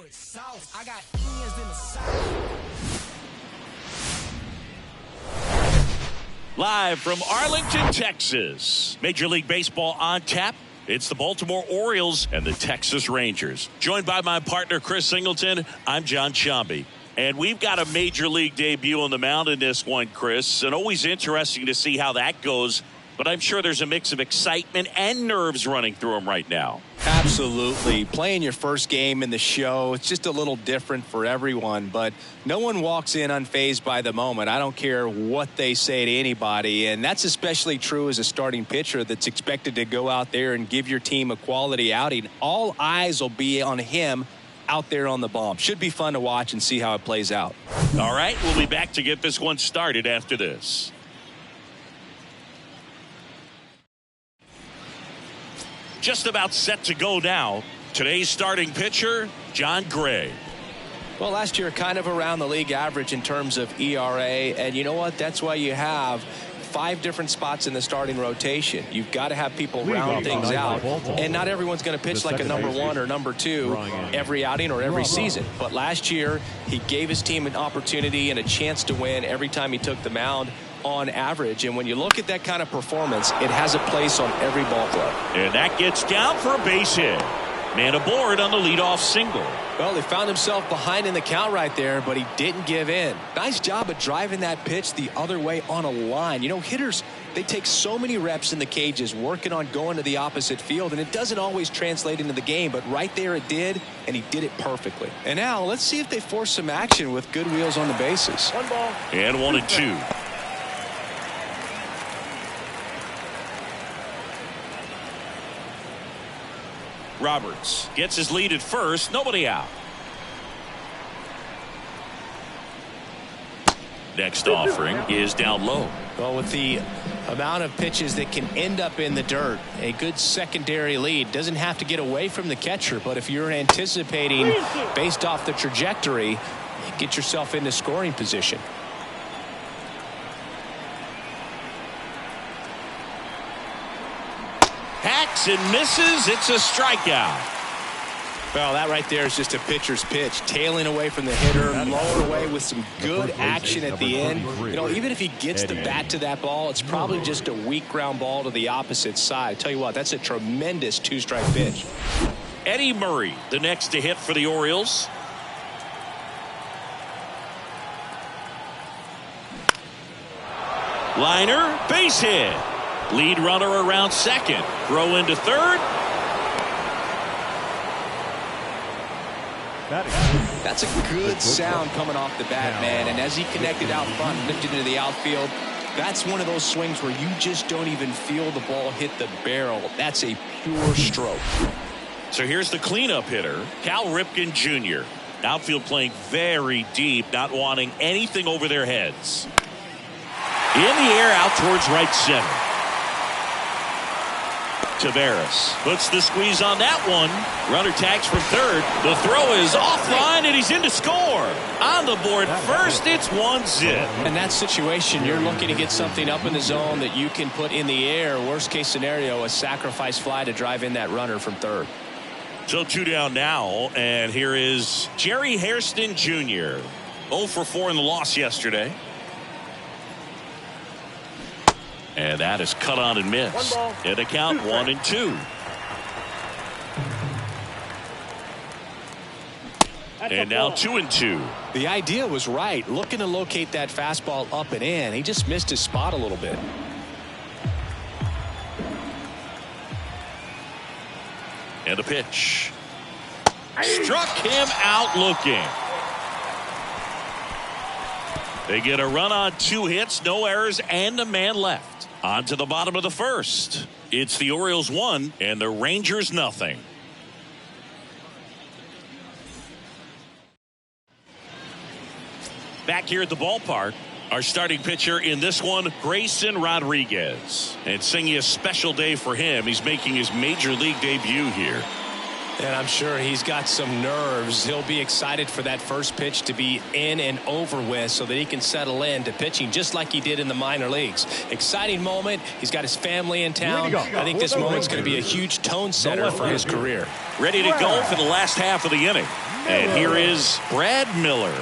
with sauce. I got ends in the south. Live from Arlington, Texas. Major League Baseball on tap. It's the Baltimore Orioles and the Texas Rangers. Joined by my partner, Chris Singleton, I'm John Sciambi. And we've got a Major League debut on the mound in this one, Chris. And always interesting to see how that goes. But I'm sure there's a mix of excitement and nerves running through him right now. Absolutely. Playing your first game in the show, it's just a little different for everyone. But no one walks in unfazed by the moment. I don't care what they say to anybody. And that's especially true as a starting pitcher that's expected to go out there and give your team a quality outing. All eyes will be on him out there on the bomb. Should be fun to watch and see how it plays out. All right, we'll be back to get this one started after this. Just about set to go now. Today's starting pitcher, Jon Gray. Well, last year kind of around the league average in terms of ERA. And you know what? That's why you have 5 different spots in the starting rotation. You've got to have people round things out. And not everyone's going to pitch like a number 1 or number 2 every outing or every season. But last year, he gave his team an opportunity and a chance to win every time he took the mound on average. And when you look at that kind of performance, it has a place on every ball club. And that gets down for a base hit. Man aboard on the leadoff single. Well, he found himself behind in the count right there, but he didn't give in. Nice job of driving that pitch the other way on a line. You know, hitters, they take so many reps in the cages working on going to the opposite field, and it doesn't always translate into the game, but right there it did, and he did it perfectly. And now let's see if they force some action with good wheels on the bases. 1 ball. And 1-2. Roberts gets his lead at first. Nobody out. Next offering is down low. Well, with the amount of pitches that can end up in the dirt, a good secondary lead doesn't have to get away from the catcher. But if you're anticipating based off the trajectory, you get yourself into scoring position. Hacks and misses. It's a strikeout. Well, that right there is just a pitcher's pitch. Tailing away from the hitter, lower away with some good action at the end. You know, even if he gets the bat to that ball, it's probably just a weak ground ball to the opposite side. Tell you what, that's a tremendous 2-strike pitch. Eddie Murray, the next to hit for the Orioles. Liner, base hit. Lead runner around second. Throw into third. That's a good sound coming off the bat, man. And as he connected out front, lifted into the outfield, that's one of those swings where you just don't even feel the ball hit the barrel. That's a pure stroke. So here's the cleanup hitter, Cal Ripken Jr. Outfield playing very deep, not wanting anything over their heads. In the air out towards right center. Taveras puts the squeeze on that one. Runner tags from third. The throw is offline, and he's in to score. On the board first, it's 1-0. In that situation, you're looking to get something up in the zone that you can put in the air. Worst case scenario, a sacrifice fly to drive in that runner from third. So 2 down now, and here is Jerry Hairston Jr. 0 for 4 in the loss yesterday. And that is cut on and missed. And the count 1-2. And now 2-2. The idea was right. Looking to locate that fastball up and in. He just missed his spot a little bit. And the pitch. Struck him out looking. They get a run on 2 hits, no errors, and a man left. On to the bottom of the first. It's the Orioles 1 and the Rangers nothing. Back here at the ballpark, our starting pitcher in this one, Grayson Rodriguez. And it's singing a special day for him. He's making his major league debut here. And I'm sure he's got some nerves. He'll be excited for that first pitch to be in and over with so that he can settle in to pitching just like he did in the minor leagues. Exciting moment. He's got his family in town. I think this moment's going to be a huge tone setter for his career. Ready to go for the last half of the inning. And here is Brad Miller.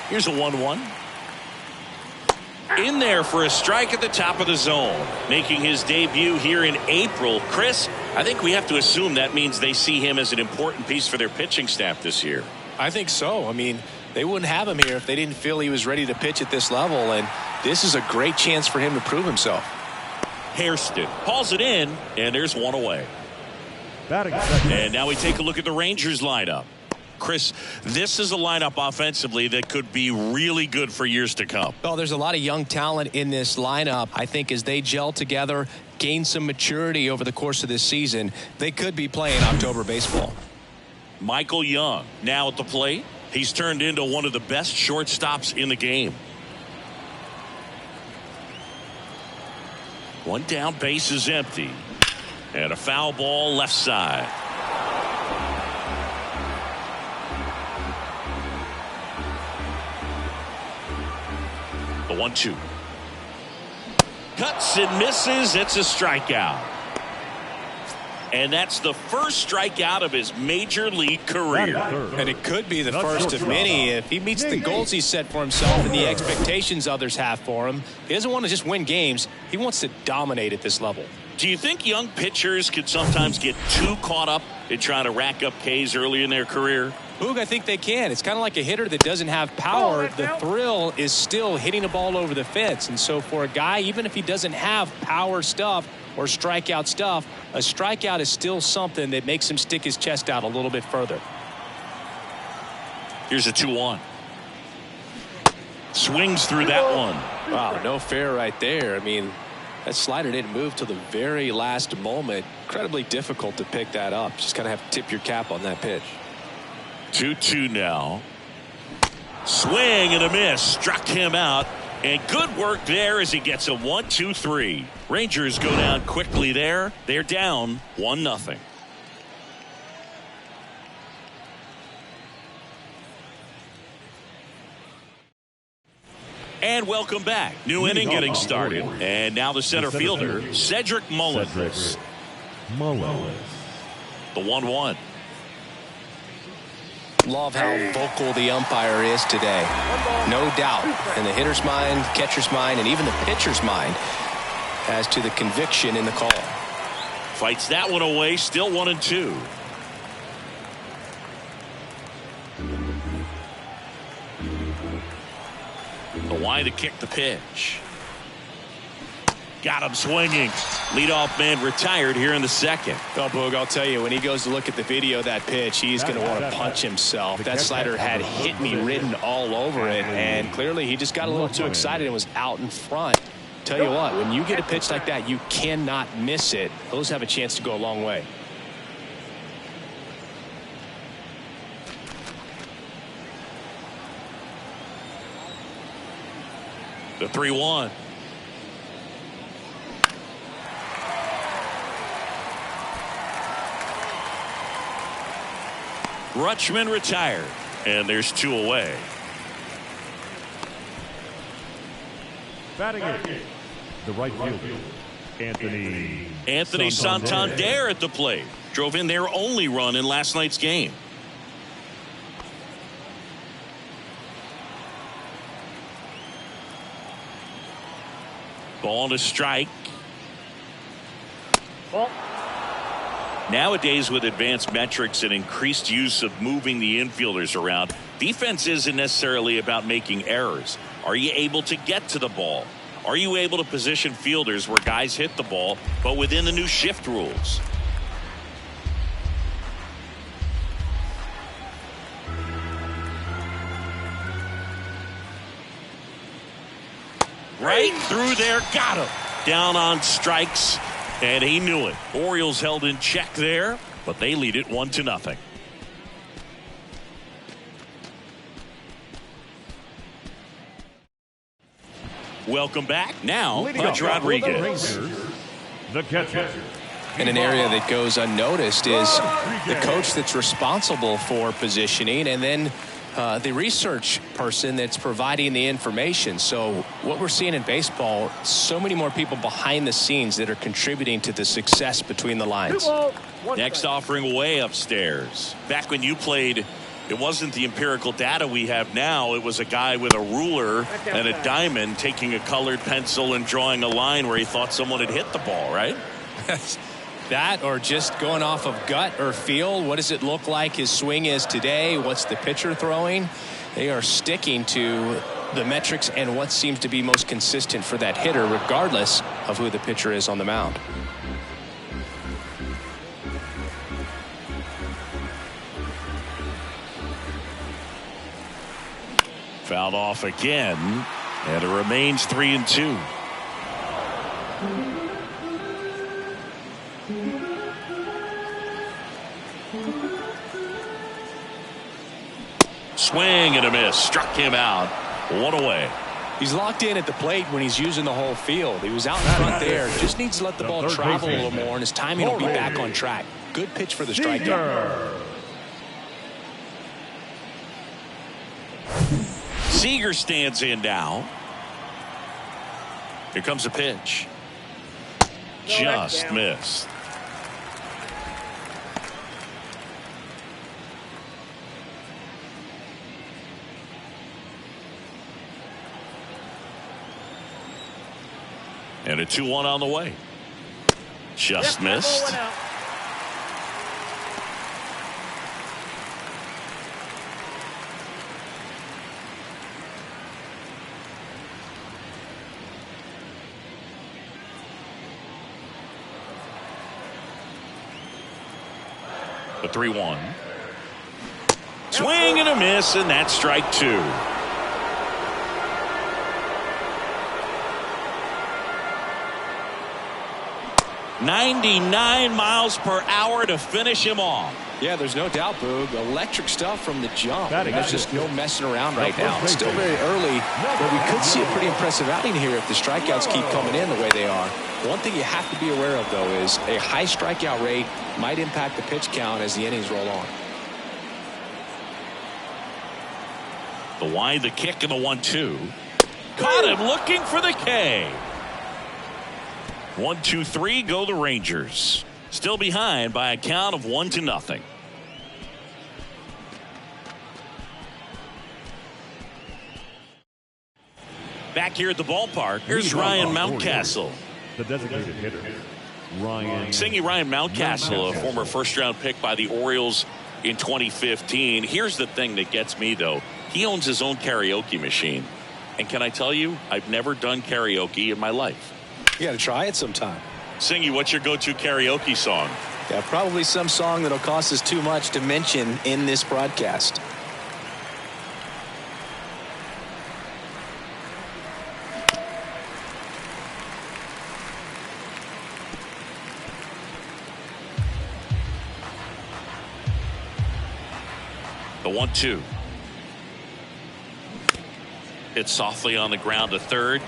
Here's a 1-1. In there for a strike at the top of the zone. Making his debut here in April. Chris, I think we have to assume that means they see him as an important piece for their pitching staff this year. I think so. I mean, they wouldn't have him here if they didn't feel he was ready to pitch at this level, and this is a great chance for him to prove himself. Hairston hauls it in, and there's one away. And now we take a look at the Rangers lineup. Chris, this is a lineup offensively that could be really good for years to come. Well, there's a lot of young talent in this lineup. I think as they gel together, gain some maturity over the course of this season, they could be playing October baseball. Michael Young now at the plate. He's turned into one of the best shortstops in the game. One down, base is empty. And a foul ball left side. The 1-2. Cuts and misses. It's a strikeout. And that's the first strikeout of his major league career. And it could be the first of many if he meets the goals he set for himself and the expectations others have for him. He doesn't want to just win games. He wants to dominate at this level. Do you think young pitchers could sometimes get too caught up in trying to rack up Ks early in their career? Boog, I think they can. It's kind of like a hitter that doesn't have power. The thrill is still hitting a ball over the fence. And so for a guy, even if he doesn't have power stuff or strikeout stuff, a strikeout is still something that makes him stick his chest out a little bit further. Here's a 2-1. Swings through that one. Wow, no fair right there. I mean, that slider didn't move till the very last moment. Incredibly difficult to pick that up. Just kind of have to tip your cap on that pitch. 2-2 now. Swing and a miss. Struck him out. And good work there as he gets a 1-2-3. Rangers go down quickly there. They're down 1-0. And welcome back. New inning getting started. And now the center fielder, Cedric Mullins. The 1-1. Love how vocal the umpire is today. No doubt in the hitter's mind, catcher's mind, and even the pitcher's mind as to the conviction in the call. Fights that one away. Still 1-2. The line to kick the pitch. Got him swinging. Leadoff man retired here in the second. Oh, Boog, I'll tell you, when he goes to look at the video of that pitch, he's going to want to punch himself. That slider had hit me written all over it, and clearly he just got a little too excited and was out in front. Tell you what, when you get a pitch like that, you cannot miss it. Those have a chance to go a long way. The 3-1. Rutschman retired, and there's 2 away. Batting it, the right fielder, Anthony Santander at the plate. Drove in their only run in last night's game. Ball to strike. Nowadays, with advanced metrics and increased use of moving the infielders around, defense isn't necessarily about making errors. Are you able to get to the ball? Are you able to position fielders where guys hit the ball, but within the new shift rules? Right through there, got him. Down on strikes. And he knew it. Orioles held in check there, but they lead it 1-0. Welcome back. Now, Pudge Rodriguez. The catcher. And an area that goes unnoticed is the coach that's responsible for positioning and then the research person that's providing the information. So what we're seeing in baseball, so many more people behind the scenes that are contributing to the success between the lines. Next offering way upstairs. Back when you played, it wasn't the empirical data we have now. It was a guy with a ruler and a diamond taking a colored pencil and drawing a line where he thought someone had hit the ball, right? That, or just going off of gut or feel. What does it look like his swing is today? What's the pitcher throwing? They are sticking to the metrics and what seems to be most consistent for that hitter, regardless of who the pitcher is on the mound. Fouled off again, and it remains 3-2. Swing and a miss. Struck him out. One away. He's locked in at the plate when he's using the whole field. He was out in front there. Just needs to let the ball travel a little more, and his timing will be back on track. Good pitch for the strikeout. Seager stands in now. Here comes a pitch. Just missed. And a 2-1 on the way. Just missed. The 3-1. Swing and a miss, and that's strike two. .99 miles per hour to finish him off. Yeah, there's no doubt, Boog. Electric stuff from the jump. There's just no messing around right now. It's still very early, but we could see a pretty impressive outing here if the strikeouts keep coming in the way they are. One thing you have to be aware of, though, is a high strikeout rate might impact the pitch count as the innings roll on. The wind, the kick, and the 1-2. Caught him looking for the K. 1-2-3 go the Rangers. Still behind by a count of 1-0. Back here at the ballpark, here's Ryan Mountcastle. The designated hitter, Ryan Mountcastle, a former first-round pick by the Orioles in 2015. Here's the thing that gets me, though. He owns his own karaoke machine. And can I tell you, I've never done karaoke in my life. You got to try it sometime. Singy, what's your go-to karaoke song? Yeah, probably some song that'll cost us too much to mention in this broadcast. The 1-2. Hit softly on the ground to third.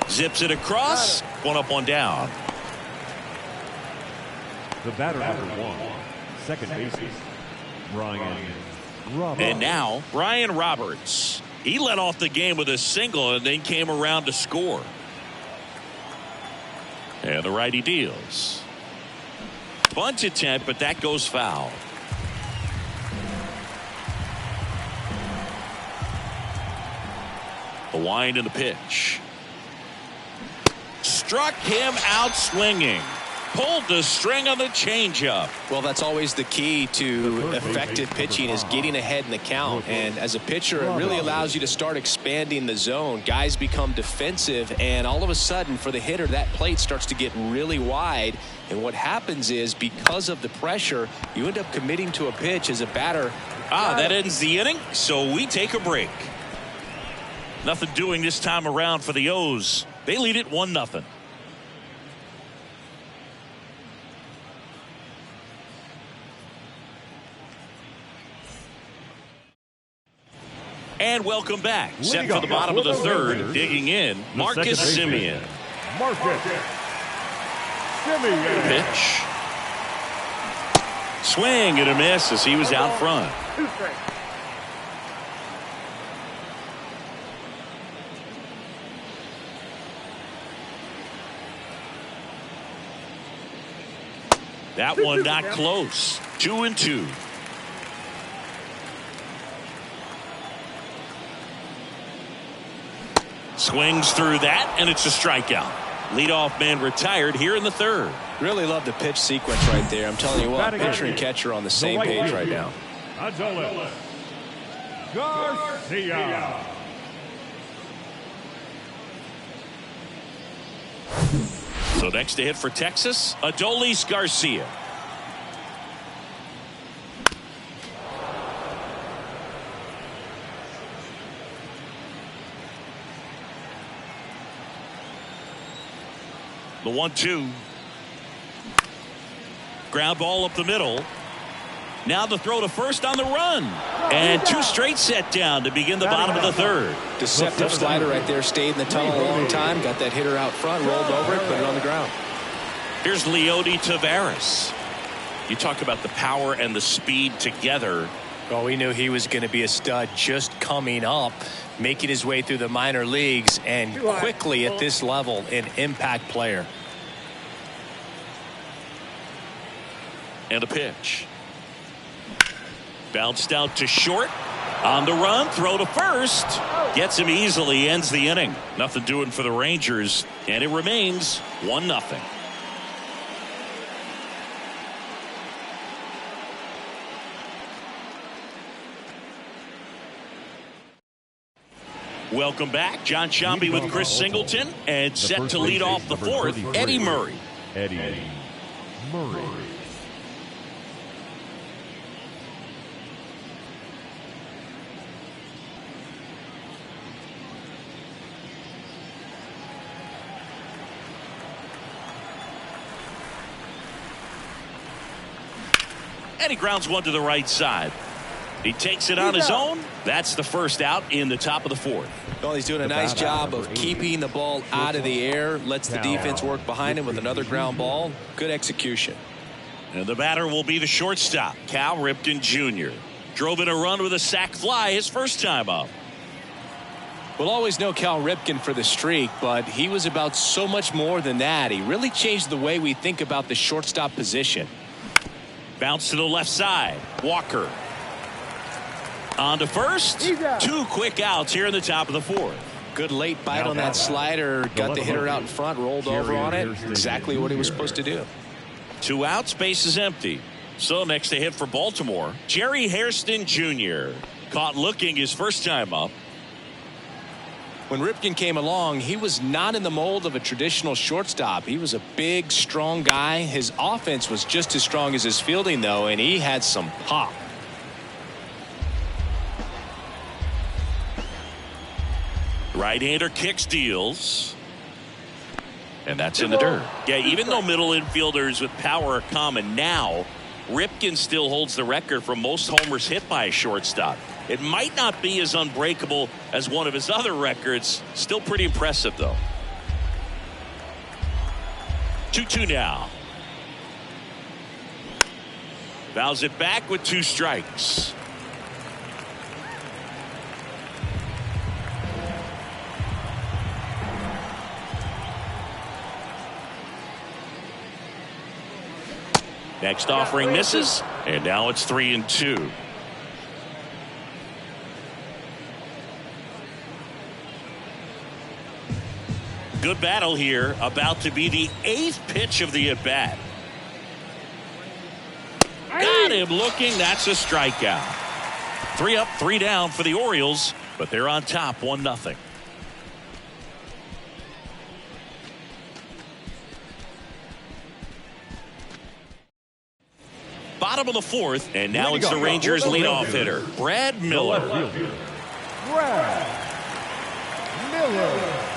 Zips it across. One up, one down. The batter number 1, second baseman, Brian Roberts. And now Brian Roberts. He led off the game with a single and then came around to score. And the righty deals. Bunt attempt, but that goes foul. The wind and the pitch. Struck him out swinging. Pulled the string on the changeup. Well, that's always the key to effective pitching, is getting ahead in the count. And as a pitcher, it really allows you to start expanding the zone. Guys become defensive, and all of a sudden, for the hitter, that plate starts to get really wide. And what happens is, because of the pressure, you end up committing to a pitch as a batter. That ends the inning, so we take a break. Nothing doing this time around for the O's. They lead it 1-0. And welcome back. Set for the bottom of the third. Digging in, Marcus Semien. Pitch. Swing and a miss as he was out front. That one not close. 2-2. Swings through that, and it's a strikeout. Leadoff man retired here in the third. Really love the pitch sequence right there. I'm telling you what, pitcher and catcher on the same page right now. Garcia. So next to hit for Texas, Adolis Garcia. The 1-2. Ground ball up the middle. Now the throw to first on the run. And two straight set down to begin the bottom of the third. Deceptive slider right there. Stayed in the tunnel a long time. Got that hitter out front. Rolled over it. Put it on the ground. Here's Leody Taveras. You talk about the power and the speed together. Well, we knew he was going to be a stud just coming up, making his way through the minor leagues, and quickly at this level, an impact player. And a pitch. Bounced out to short. On the run, throw to first. Gets him easily, ends the inning. Nothing doing for the Rangers, and it remains 1-0. Welcome back. John Sciambi with Chris Singleton, and set to lead off the fourth, Eddie Murray. Eddie Murray. And he grounds one to the right side. He takes it on his own. That's the first out in the top of the fourth. Well, he's doing a nice job of keeping the ball out of the air. Lets the defense work behind him with another ground ball. Good execution. And the batter will be the shortstop, Cal Ripken Jr. Drove in a run with a sac fly his first time up. We'll always know Cal Ripken for the streak, but he was about so much more than that. He really changed the way we think about the shortstop position. Bounce to the left side. Walker. On to first. Two quick outs here in the top of the fourth. Good late bite on that slider. Got the hitter out in front, rolled over on it. Exactly what he was supposed to do. 2 outs, base is empty. So next to hit for Baltimore, Jerry Hairston Jr. Caught looking his first time up. When Ripken came along, he was not in the mold of a traditional shortstop. He was a big, strong guy. His offense was just as strong as his fielding, though, and he had some pop. Right-hander kicks, deals. And that's in the dirt. Yeah, even though middle infielders with power are common now, Ripken still holds the record for most homers hit by a shortstop. It might not be as unbreakable as one of his other records. Still pretty impressive, though. 2-2 now. Fouls it back with 2 strikes. Next offering misses, and now it's 3-2. Good battle here, about to be the 8th pitch of the at-bat. Got him looking, that's a strikeout. 3 up, 3 down for the Orioles, but they're on top 1-0. Bottom of the fourth, and now it's the Rangers leadoff hitter, Brad Miller. Brad Miller.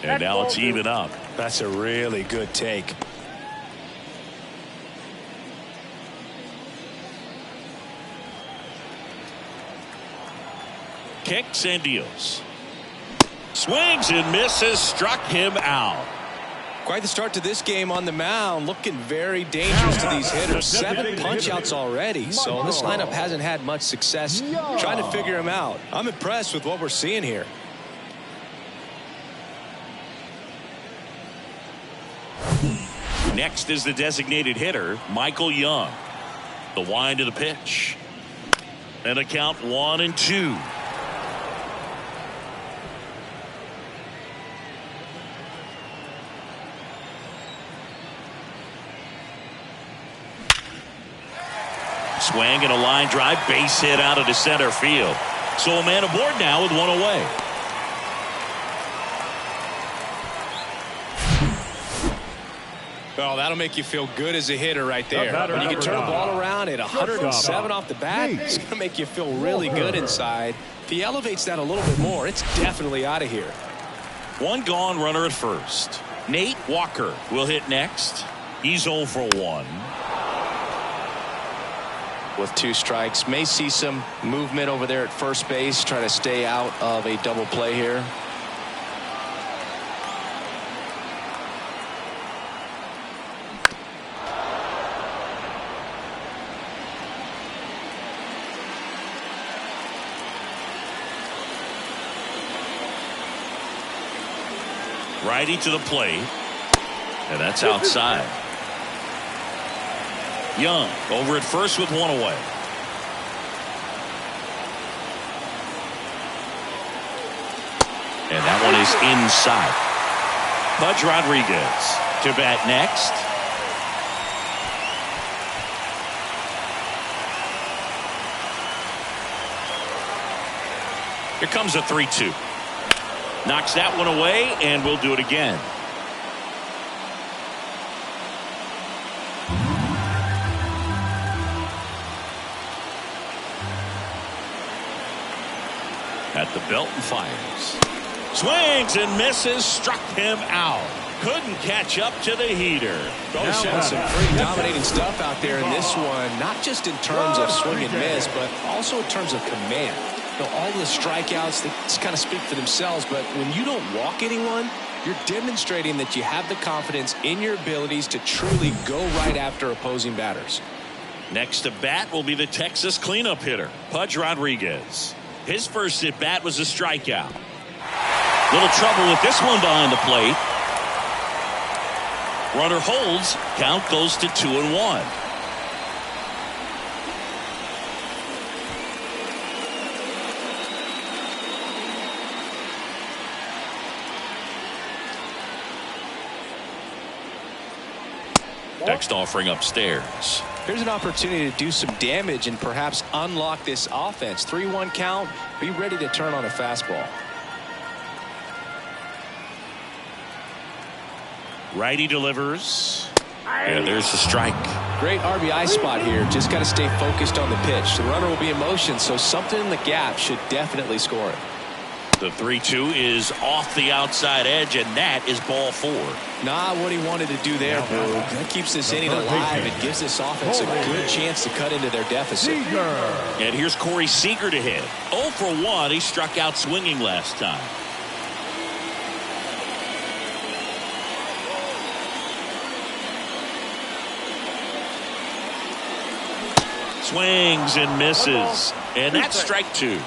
And now it's even up. That's a really good take. Kicks and deals. Swings and misses, struck him out. Quite the start to this game on the mound. Looking very dangerous to these hitters. 7 punch-outs already. So this lineup hasn't had much success trying to figure him out. I'm impressed with what we're seeing here. Next is the designated hitter, Michael Young. The wind of the pitch. And a count 1-2. Swing and a line drive, base hit out of the center field. So a man aboard now with one away. Oh, that'll make you feel good as a hitter right there. When you can turn the ball around at 107 off the bat, it's going to make you feel really good inside. If he elevates that a little bit more, it's definitely out of here. One gone, runner at first. Nate Walker will hit next. He's 0 for 1. With 2 strikes, may see some movement over there at first base, try to stay out of a double play here. Righty to the plate. And that's outside. Young over at first with one away. And that one is inside. Pudge Rodriguez to bat next. Here comes a 3-2. Knocks that one away, and we'll do it again. At the belt and fires. Swings and misses, struck him out. Couldn't catch up to the heater. Both showing some pretty dominating stuff out there in this one, not just in terms of swing and miss, but also in terms of command. You know, all the strikeouts, they just kind of speak for themselves, but when you don't walk anyone, you're demonstrating that you have the confidence in your abilities to truly go right after opposing batters. Next to bat will be the Texas cleanup hitter, Pudge Rodriguez. His first at bat was a strikeout. Little trouble with this one behind the plate. Runner holds. Count goes to 2-1. Next offering upstairs. Here's an opportunity to do some damage and perhaps unlock this offense. 3-1 count. Be ready to turn on a fastball. Righty delivers. And there's the strike. Great RBI spot here. Just got to stay focused on the pitch. The runner will be in motion, so something in the gap should definitely score it. The 3-2 is off the outside edge, and that is ball 4. Not what he wanted to do there, Boo. That keeps this inning alive and gives this offense a good chance to cut into their deficit. And here's Corey Seager to hit. 0 for 1. He struck out swinging last time. Swings and misses. And that's strike 2.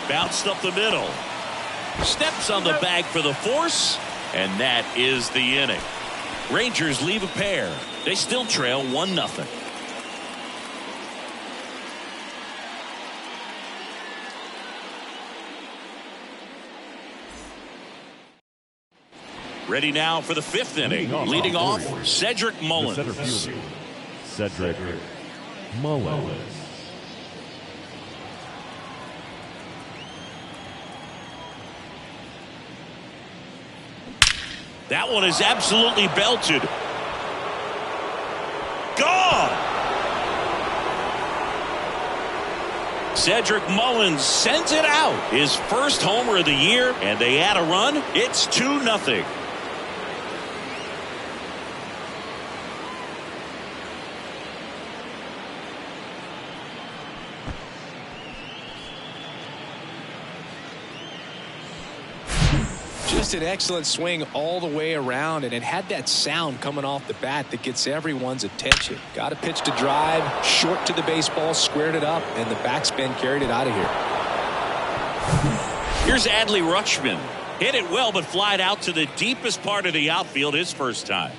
Bounced up the middle. Steps on the bag for the force. And that is the inning. Rangers leave a pair. They still trail 1-0. Ready now for the 5th inning. Leading off, Cedric Mullins. The center fielder, Cedric Mullins. That one is absolutely belted. Gone! Cedric Mullins sends it out. His first homer of the year, and they add a run. It's 2-0. Just an excellent swing all the way around, and it had that sound coming off the bat that gets everyone's attention. Got a pitch to drive, short to the baseball, squared it up, and the backspin carried it out of here. Here's Adley Rutschman. Hit it well, but flied out to the deepest part of the outfield his first time.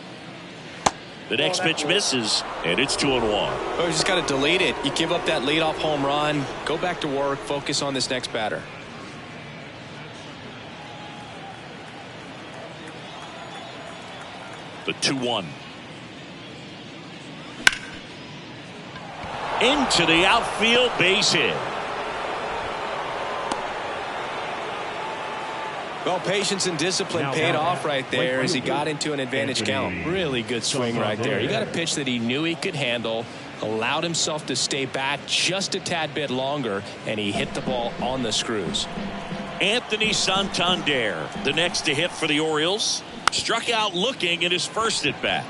The next pitch misses, and it's 2-1. Oh, you just got to delete it. You give up that leadoff home run, go back to work, focus on this next batter. The 2-1. Into the outfield, base hit. Well, patience and discipline paid off right there as he got into an advantage count. Really good swing right there. He got a pitch that he knew he could handle, allowed himself to stay back just a tad bit longer, and he hit the ball on the screws. Anthony Santander, the next to hit for the Orioles, struck out looking at his first at bat.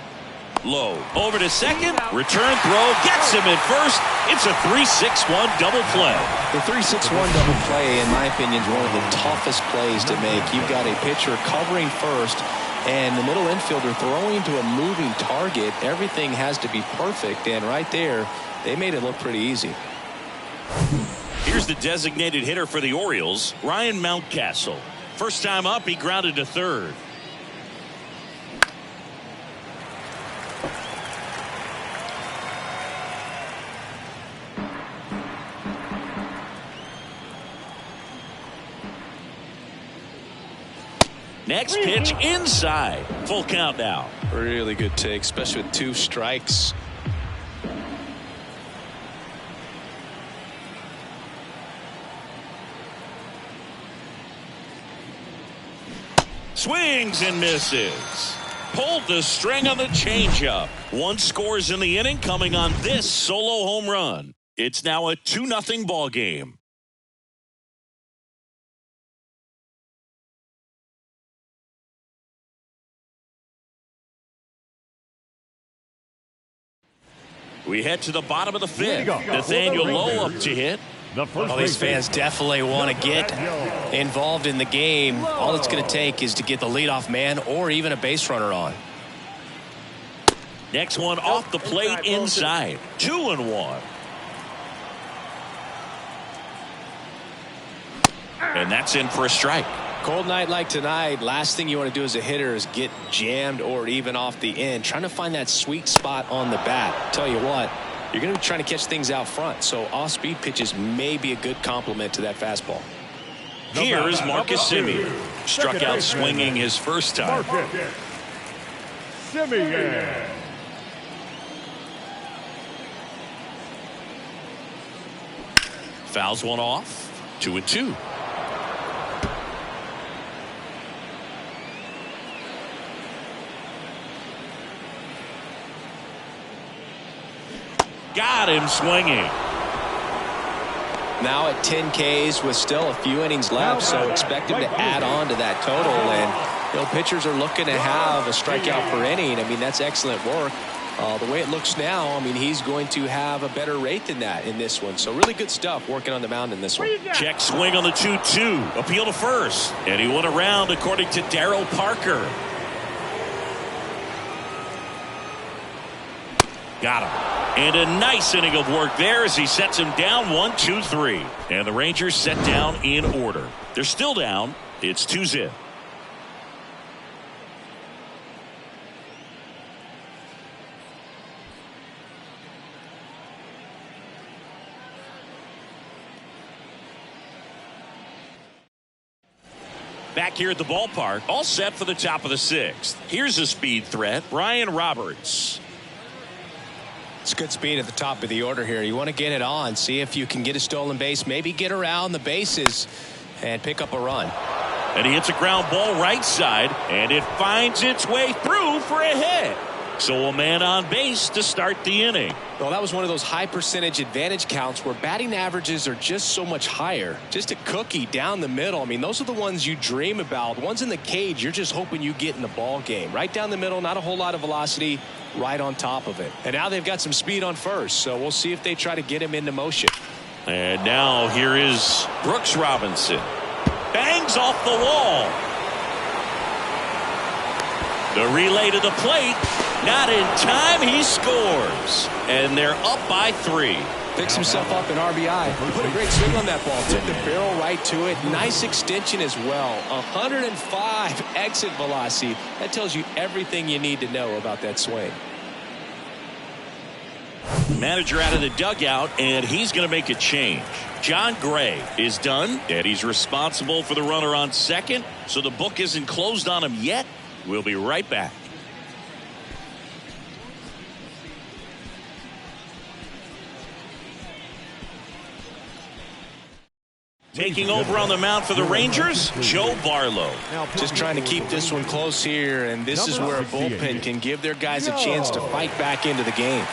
Low over to second, return throw gets him at first. It's a 3-6-1 double play. The 3-6-1 double play, in my opinion, is one of the toughest plays to make. You've got a pitcher covering first and the middle infielder throwing to a moving target. Everything has to be perfect, and right there they made it look pretty easy. Here's the designated hitter for the Orioles, Ryan Mountcastle. First time up, he grounded to third. Next pitch inside. Full count now. Really good take, especially with 2 strikes. Swings and misses. Pulled the string on the changeup. 1 scores in the inning, coming on this solo home run. It's now a 2-0 ball game. We head to the bottom of the 5th. Nathaniel Lowe up to hit. Well, these fans definitely want to get involved in the game. All it's going to take is to get the leadoff man or even a base runner on. Next one off the plate inside. 2-1. And that's in for a strike. Cold night like tonight, last thing you want to do as a hitter is get jammed or even off the end. Trying to find that sweet spot on the bat. Tell you what, you're going to be trying to catch things out front, so off-speed pitches may be a good complement to that fastball. Here's Marcus Semien. Struck out swinging his first time. Semien. Fouls one off. 2-2. Got him swinging. Now at 10 Ks with still a few innings left, so expect him to add on to that total. And pitchers are looking to have a strikeout per inning. I mean, that's excellent work. The way it looks now, I mean, he's going to have a better rate than that in this one. So really good stuff working on the mound in this one. Check swing on the 2-2. Appeal to first. And he went around according to Darryl Parker. Got him. And a nice inning of work there as he sets him down 1-2-3. And the Rangers set down in order. They're still down. It's 2-0. Back here at the ballpark, all set for the top of the 6th. Here's a speed threat, Brian Roberts. It's good speed at the top of the order here. You want to get it on, see if you can get a stolen base, maybe get around the bases and pick up a run. And he hits a ground ball right side, and it finds its way through for a hit. So a man on base to start the inning. Well, that was one of those high percentage advantage counts where batting averages are just so much higher. Just a cookie down the middle. I mean, those are the ones you dream about. The ones in the cage, you're just hoping you get in the ball game. Right down the middle, not a whole lot of velocity, right on top of it. And now they've got some speed on first, so we'll see if they try to get him into motion. And now here is Brooks Robinson. Bangs off the wall. The relay to the plate. Not in time. He scores. And they're up by 3. Picks himself up an RBI. He put a great swing on that ball. Took the barrel right to it. Nice extension as well. 105 exit velocity. That tells you everything you need to know about that swing. Manager out of the dugout, and he's going to make a change. John Gray is done, and he's responsible for the runner on second, so the book isn't closed on him yet. We'll be right back. Taking over on the mound for the Rangers, Joe Barlow. Just trying to keep this one close here, and this is where a bullpen can give their guys a chance to fight back into the game.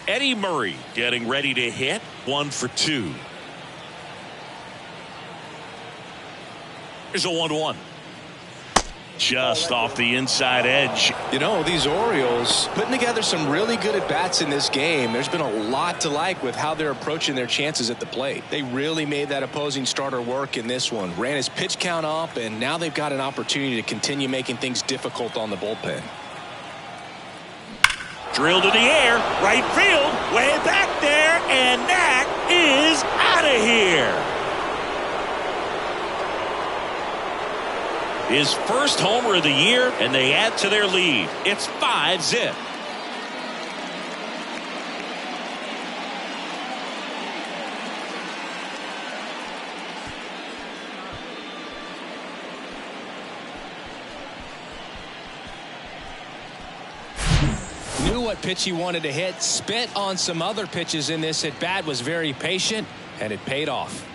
Eddie Murray getting ready to hit. 1 for 2. Here's a 1-1. Just off the inside edge. You know, these Orioles putting together some really good at-bats in this game. There's been a lot to like with how they're approaching their chances at the plate. They really made that opposing starter work in this one. Ran his pitch count up, and now they've got an opportunity to continue making things difficult on the bullpen. Drilled in the air, right field, way back there, and that is out of here. His first homer of the year, and they add to their lead. It's 5-zip. Knew what pitch he wanted to hit, spent on some other pitches in this at bat, was very patient, and it paid off.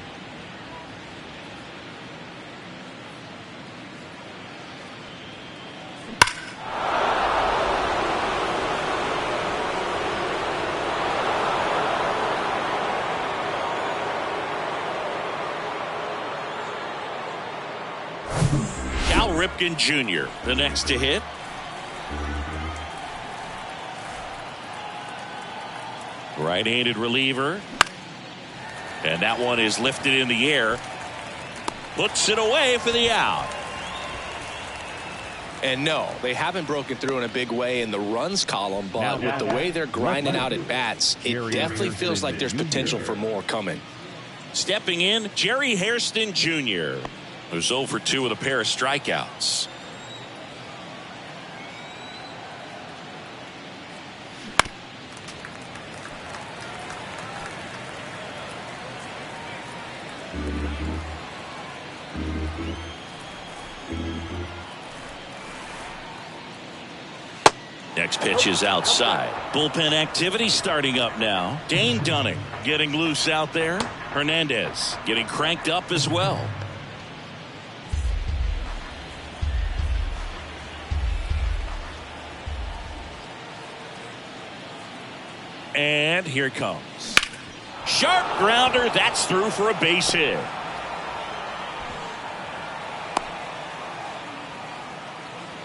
Cal Ripken Jr., the next to hit. Right-handed reliever. And that one is lifted in the air. Puts it away for the out. And no, they haven't broken through in a big way in the runs column, but with the way they're grinding out at bats, it definitely feels like there's potential for more coming. Stepping in, Jerry Hairston Jr., who's 0 for 2 with a pair of strikeouts. Next pitch is outside. Bullpen activity starting up now. Dane Dunning getting loose out there. Hernandez getting cranked up as well. And here it comes. Sharp grounder. That's through for a base hit.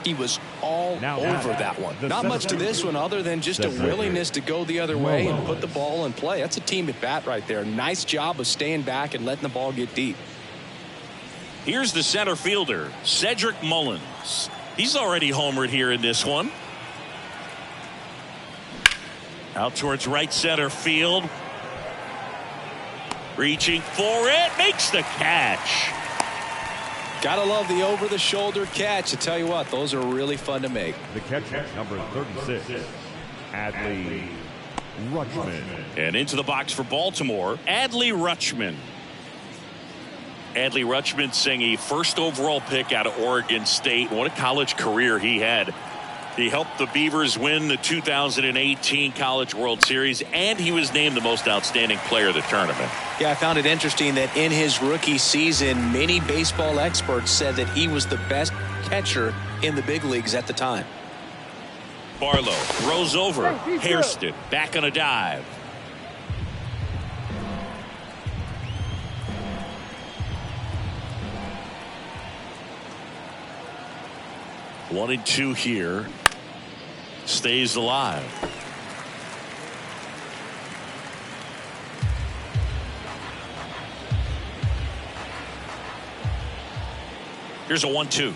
He was all over that one. Not much to this one other than just a willingness to go the other way and put the ball in play. That's a team at bat right there. Nice job of staying back and letting the ball get deep. Here's the center fielder, Cedric Mullins. He's already homered here in this one. Out towards right center field. Reaching for it. Makes the catch. Gotta love the over-the-shoulder catch. I tell you what, those are really fun to make. The catcher, number 36, Adley Rutschman. And into the box for Baltimore, Adley Rutschman. Adley Rutschman seeing a first overall pick out of Oregon State. What a college career he had. He helped the Beavers win the 2018 College World Series, and he was named the most outstanding player of the tournament. Yeah, I found it interesting that in his rookie season, many baseball experts said that he was the best catcher in the big leagues at the time. Barlow throws over. Hairston back on a dive. One and two here. Stays alive. Here's a 1-2.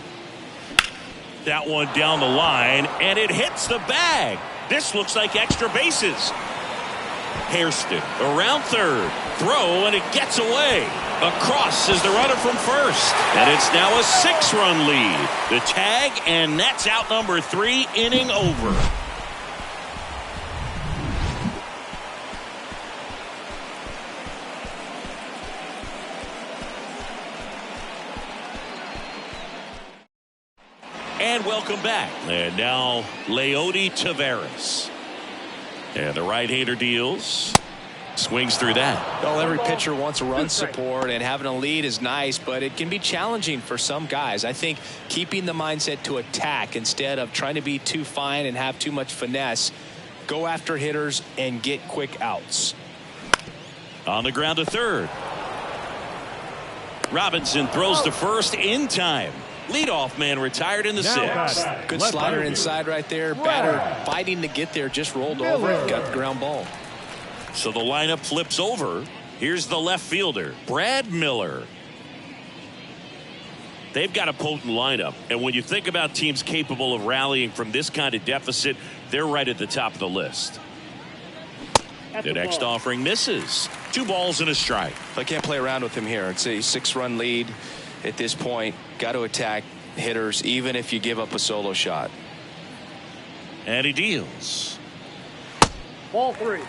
That one down the line, and it hits the bag. This looks like extra bases. Hairston around third. Throw, and it gets away. Across is the runner from first. And it's now a 6-run lead. The tag, and that's out number 3, inning over. And welcome back. And now Leody Taveras. And the right-hander deals. Swings through that. Well, every pitcher wants a run support, and having a lead is nice, but it can be challenging for some guys. I think keeping the mindset to attack instead of trying to be too fine and have too much finesse. Go after hitters and get quick outs. On the ground to third. Robinson throws to first in time. Leadoff man retired in the 6th. Good slider inside right there. Batter fighting to get there, just rolled over and got the ground ball. So the lineup flips over. Here's the left fielder, Brad Miller. They've got a potent lineup, and when you think about teams capable of rallying from this kind of deficit, they're right at the top of the list. The next offering misses. 2 balls and a strike. I can't play around with him here. It's a 6-run lead at this point. Got to attack hitters even if you give up a solo shot. And he deals. Ball 3.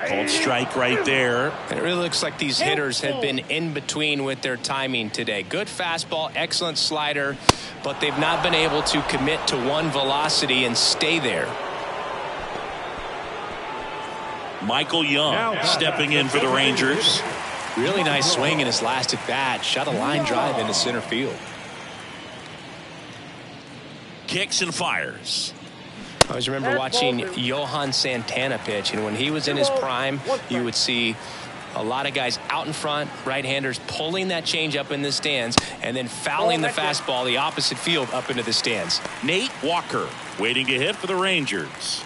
Called strike right there. It really looks like these hitters have been in between with their timing today. Good fastball, excellent slider, but they've not been able to commit to one velocity and stay there. Michael Young stepping in for the Rangers. Really nice swing in his last at bat. Shot a line drive into center field. Kicks and fires. I always remember watching Johan Santana pitch, and when he was in his prime, you would see a lot of guys out in front, right-handers pulling that change up in the stands and then fouling the fastball the opposite field up into the stands. Nate Walker waiting to hit for the Rangers.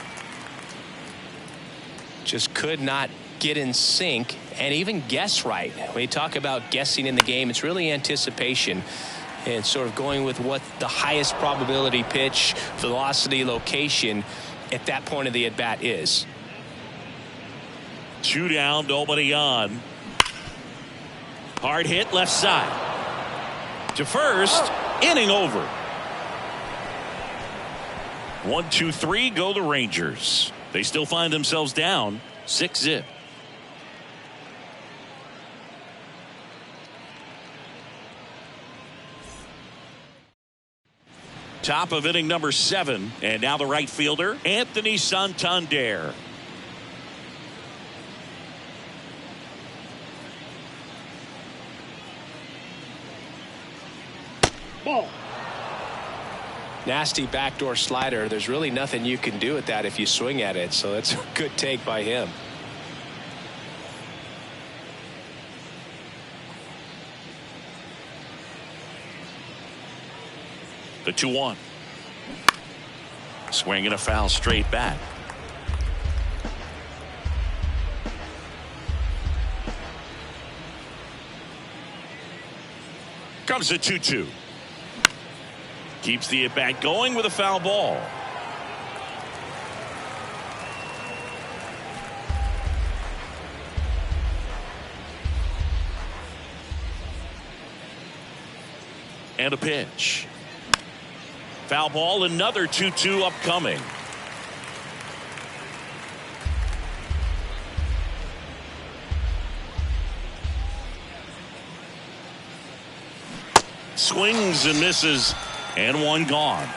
Just could not get in sync and even guess right. When you talk about guessing in the game, it's really anticipation and sort of going with what the highest probability pitch, velocity, location at that point of the at-bat is. 2 down, nobody on. Hard hit left side. To first, inning over. 1, 2, 3 go the Rangers. They still find themselves down 6-0. Top of inning number 7, and now the right fielder, Anthony Santander. Ball. Nasty backdoor slider. There's really nothing you can do with that if you swing at it, so that's a good take by him. The 2-1. Swing and a foul straight back. Comes the 2-2. Keeps the at bat going with a foul ball. And a pitch. Foul ball, another 2-2 upcoming. Swings and misses, and one gone.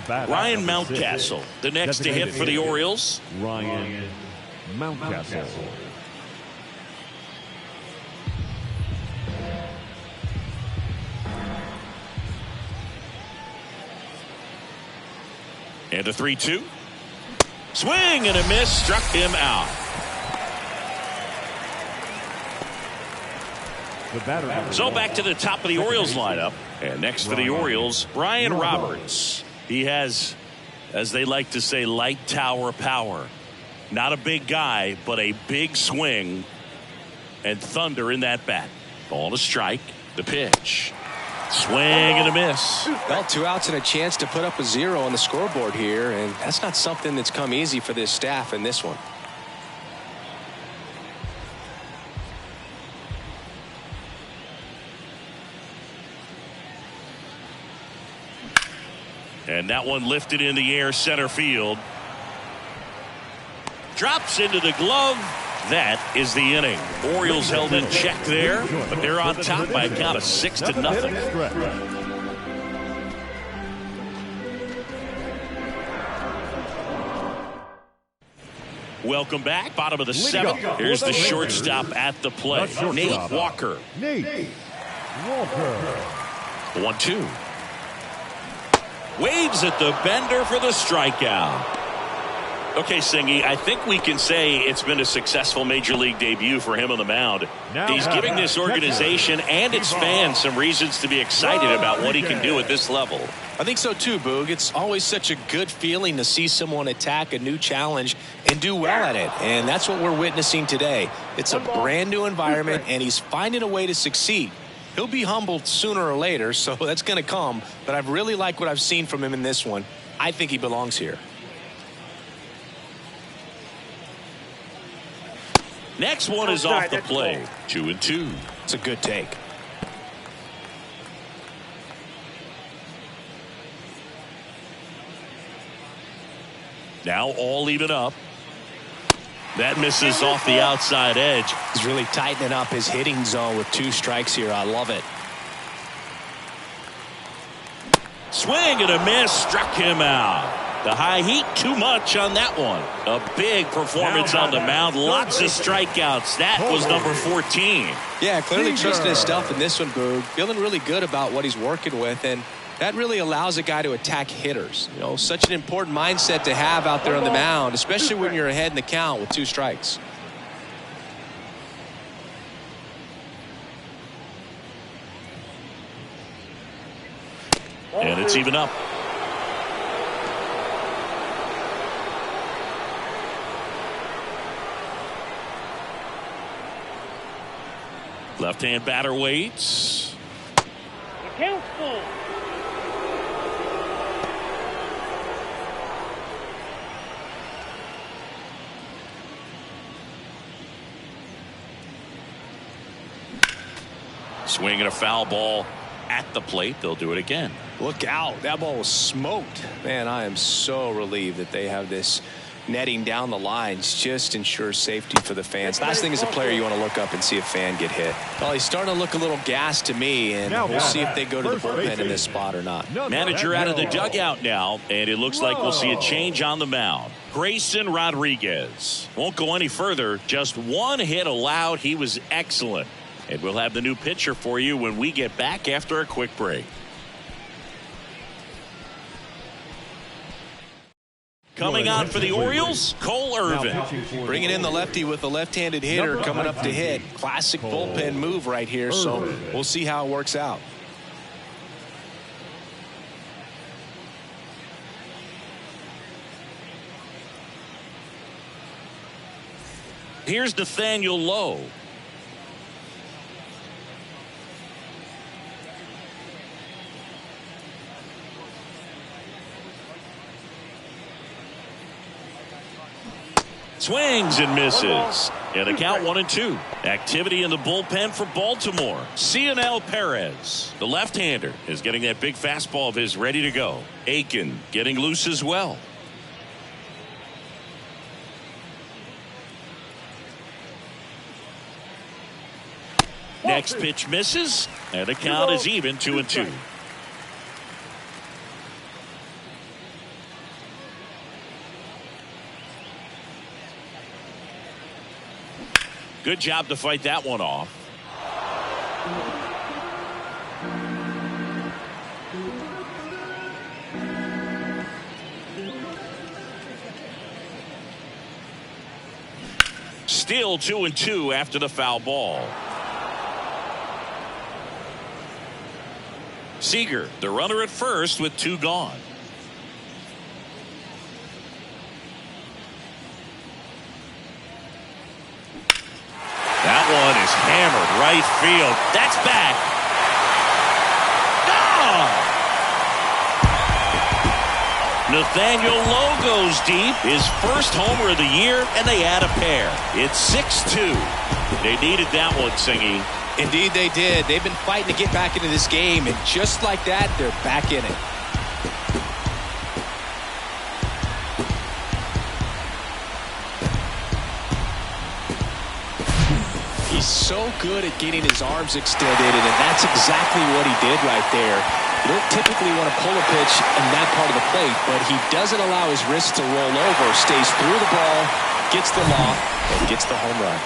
Ryan Mountcastle, the next to hit for the Orioles. Ryan Mountcastle. And a 3-2. Swing and a miss, struck him out. So back to the top of the Orioles lineup. And next for the Orioles, Brian Roberts. He has As they like to say, light tower power. Not a big guy, but a big swing and thunder in that bat. Ball to strike. The pitch. Swing and a miss. Well, 2 outs and a chance to put up a 0 on the scoreboard here, and that's not something that's come easy for this staff in this one. And that one lifted in the air center field. Drops into the glove. That is the inning. Orioles held in check there, but they're on top by a count of 6-0. Welcome back. Bottom of the 7th. Here's the shortstop at the plate. Nate Walker. Nate Walker. 1-2. Waves at the bender for the strikeout. Okay, Singy, I think we can say it's been a successful Major League debut for him on the mound. He's giving this organization and its fans some reasons to be excited about what he can do at this level. I think so too, Boog. It's always such a good feeling to see someone attack a new challenge and do well at it. And that's what we're witnessing today. It's a brand new environment, and he's finding a way to succeed. He'll be humbled sooner or later, so that's going to come. But I've really liked what I've seen from him in this one. I think he belongs here. Next one is off the plate. 2-2. It's a good take. Now all even up. That misses off the outside edge. He's really tightening up his hitting zone with 2 strikes here. I love it. Swing and a miss. Struck him out. The high heat, too much on that one. A big performance on the mound. Lots of strikeouts. That was number 14. Yeah, clearly trusting his stuff in this one, Boog. Feeling really good about what he's working with, and that really allows a guy to attack hitters. You know, such an important mindset to have out there on the mound, especially when you're ahead in the count with 2 strikes. And it's even up. Left-hand batter waits. The count's full. Swing and a foul ball at the plate. They'll do it again. Look out. That ball was smoked. Man, I am so relieved that they have this netting down the lines. Just ensures safety for the fans. Last thing as a player, you want to look up and see a fan get hit. Well, he's starting to look a little gassed to me, and we'll see if they go to the bullpen in this spot or not. Manager out of the dugout now, and it looks like we'll see a change on the mound. Grayson Rodriguez won't go any further. Just 1 hit allowed. He was excellent. And we'll have the new pitcher for you when we get back after a quick break. Coming on for the Orioles, Cole Irvin. Bringing in the lefty with the left-handed hitter coming up to hit. Classic bullpen move right here, so we'll see how it works out. Here's Nathaniel Lowe. Swings and misses. And the count 1-2. Activity in the bullpen for Baltimore. Cionel Perez, the left-hander, is getting that big fastball of his ready to go. Aiken getting loose as well. Next pitch misses, and the count is even 2-2. Good job to fight that one off. Still 2-2 after the foul ball. Seager, the runner at first with 2 gone. That one is hammered right field. That's back. Nathaniel Lowe goes deep, his first homer of the year, and they add a pair. It's 6-2. They needed that one, Singy. Indeed they did. They've been fighting to get back into this game, and just like that, they're back in it. He's so good at getting his arms extended, and that's exactly what he did right there. You don't typically want to pull a pitch in that part of the plate, but he doesn't allow his wrist to roll over, stays through the ball, gets the loft, and gets the home run.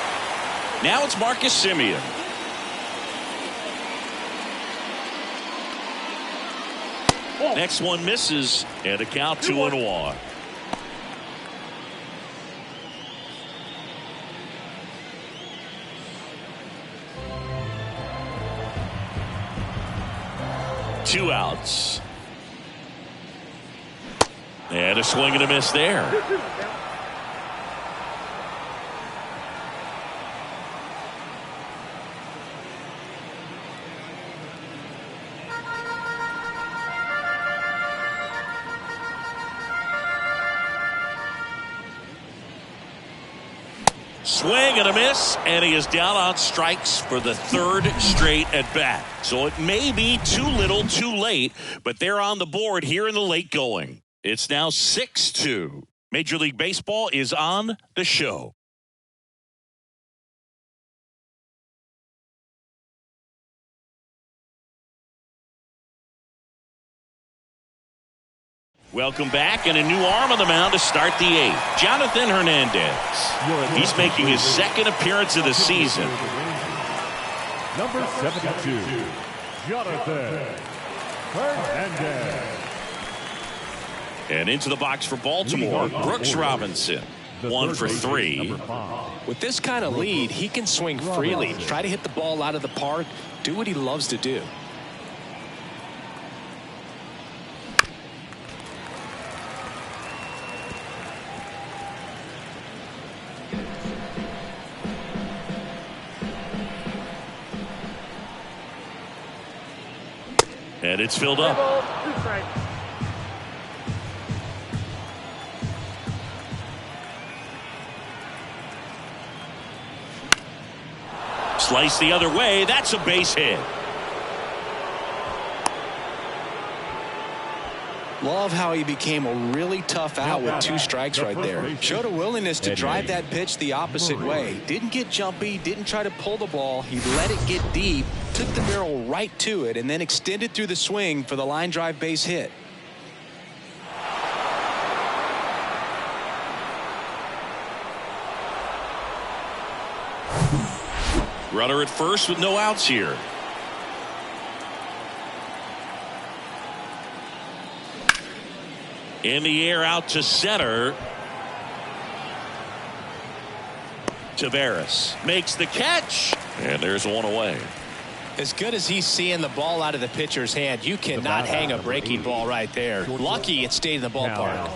Now it's Marcus Semien. Next one misses, and a count 2-1. Two outs. And a swing and a miss there. Swing and a miss, and he is down on strikes for the third straight at bat. So it may be too little too late, but they're on the board here in the late going. It's now 6-2. Major League Baseball is on the show. Welcome back, and a new arm on the mound to start the eighth. Jonathan Hernandez. He's making his second appearance of the season. Number 72, Jonathan Hernandez. And into the box for Baltimore, Brooks Robinson. 1 for 3. With this kind of lead, he can swing freely, try to hit the ball out of the park, do what he loves to do. And it's filled up. Slice the other way. That's a base hit. Love how he became a really tough out with 2 strikes right there. Showed a willingness to drive that pitch the opposite way. Didn't get jumpy, didn't try to pull the ball. He let it get deep, took the barrel right to it, and then extended through the swing for the line drive base hit. Runner at first with no outs here. In the air out to center. Taveras makes the catch, and there's one away. As good as he's seeing the ball out of the pitcher's hand, you cannot hang a breaking ball right there. Lucky it stayed in the ballpark.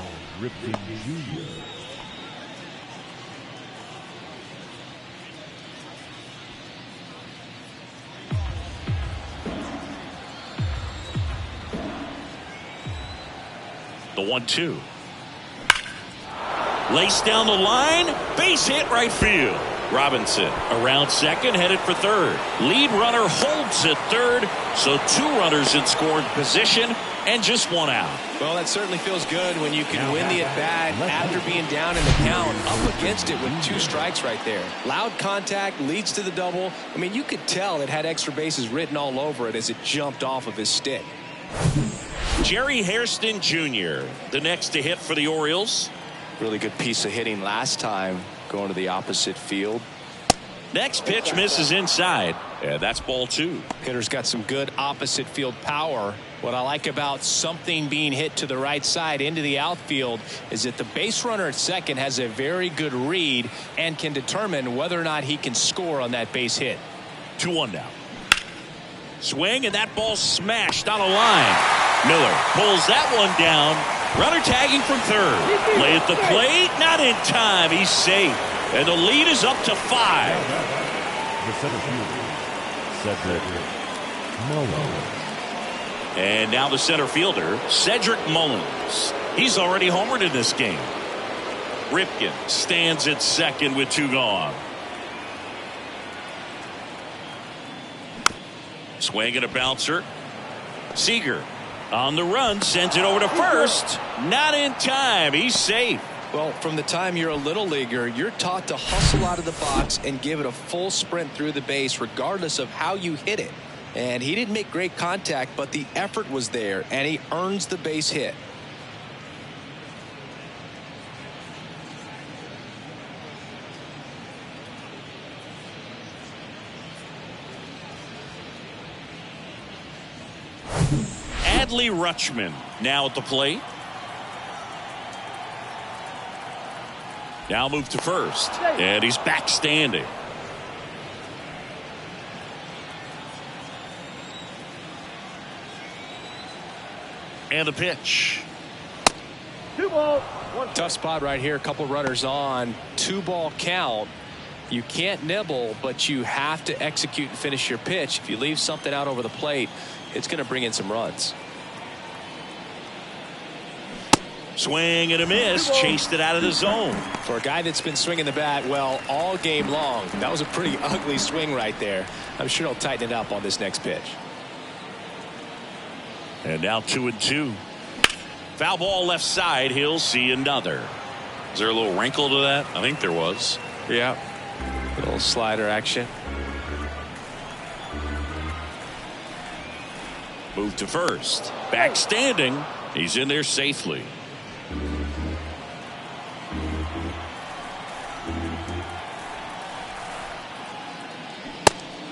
The 1-2. Laced down the line. Base hit right field. Robinson around second, headed for third. Lead runner holds at third. So 2 runners in scoring position and just 1 out. Well, that certainly feels good when you can win the at-bat after being down in the count, up against it with 2 strikes right there. Loud contact leads to the double. I mean, you could tell it had extra bases written all over it as it jumped off of his stick. Jerry Hairston Jr., the next to hit for the Orioles. Really good piece of hitting last time, going to the opposite field. Next pitch misses inside, and that's ball 2. Hitter's got some good opposite field power. What I like about something being hit to the right side into the outfield is that the base runner at second has a very good read and can determine whether or not he can score on that base hit. 2-1 now. Swing, and that ball smashed on a line. Miller pulls that one down. Runner tagging from third. Lay at the plate, not in time. He's safe, and the lead is up to 5. The center fielder, Cedric Mullins. And now the center fielder, Cedric Mullins. He's already homered in this game. Ripken stands at second with 2 gone. Swing and a bouncer. Seager on the run, sends it over to first. Not in time. He's safe. Well, from the time you're a little leaguer, you're taught to hustle out of the box and give it a full sprint through the base regardless of how you hit it. And he didn't make great contact, but the effort was there, and he earns the base hit. Adley Rutschman now at the plate. Now move to first, and he's back standing. And the pitch. 2 balls, 1 Tough spot right here. A couple runners on. 2-ball count. You can't nibble, but you have to execute and finish your pitch. If you leave something out over the plate, it's going to bring in some runs. Swing and a miss. Chased it out of the zone. For a guy that's been swinging the bat, well, all game long, that was a pretty ugly swing right there. I'm sure he'll tighten it up on this next pitch. And now 2-2. Foul ball left side. He'll see another. Is there a little wrinkle to that? I think there was. Yeah. A little slider action. Move to first. Back standing. He's in there safely.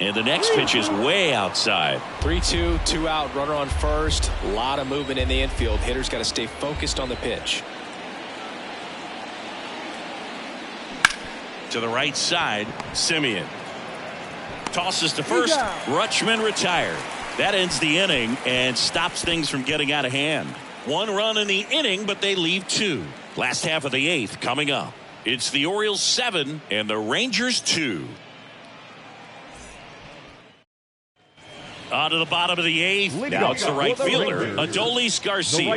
And the next pitch is way outside. 3-2, 2 out, runner on first. A lot of movement in the infield. Hitter's got to stay focused on the pitch. To the right side, Simeon. Tosses to first. Rutschman retired. That ends the inning and stops things from getting out of hand. 1 run in the inning, but they leave 2. Last half of the 8th coming up. It's the Orioles 7 and the Rangers 2. On to the bottom of the 8th. Now it's the right fielder, Adolis Garcia.